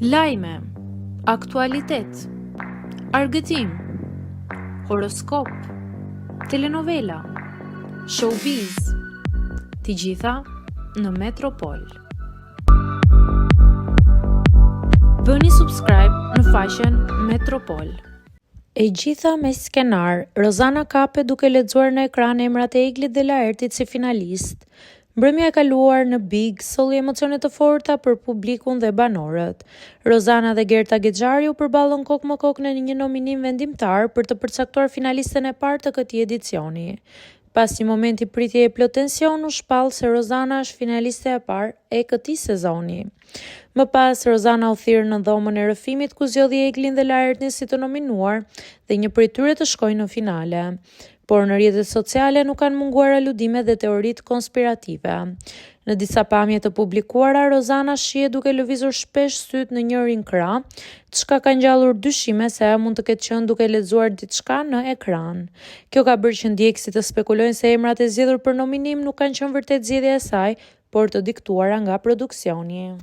Lajme, aktualitet, argëtim, horoskop, telenovela, showbiz, të gjitha në Metropol. Bëni subscribe në faqen Metropol. E gjitha me skenar, Rozana Kape duke lexuar në ekran emrat e Eglit dhe Laertit si finalist. Mbrëmja e kaluar në Big solli emocione të forta për publikun dhe banorët. Rozana dhe Gerta Gexhari u përballën kokë më kokë në një nominim vendimtar për të përcaktuar finalisten e parë të këtij edicioni. Pas një momenti pritje e plot tension, u shpall se Rozana është finaliste e parë e këtij sezoni. Më pas, Rozana u thirr në dhomën e rrëfimit ku zgjodhi Eglin dhe Laertin si të nominuar dhe një prej tyre të shkojë në finale. Por në rrjetet sociale nuk kanë munguar aludime dhe teoritë konspirative. Në disa pamje të publikuara, Rozana shihet duke lëvizur shpesh syt në njërin krah, çka ka ngjallur dyshime se ajo mund të ketë qenë duke lexuar diçka në ekran. Kjo ka bërë që ndjekësit të spekulojnë se emrat e zgjedhur për nominim nuk kanë qenë vërtet zgjedhja e saj, por të diktuara nga produksioni.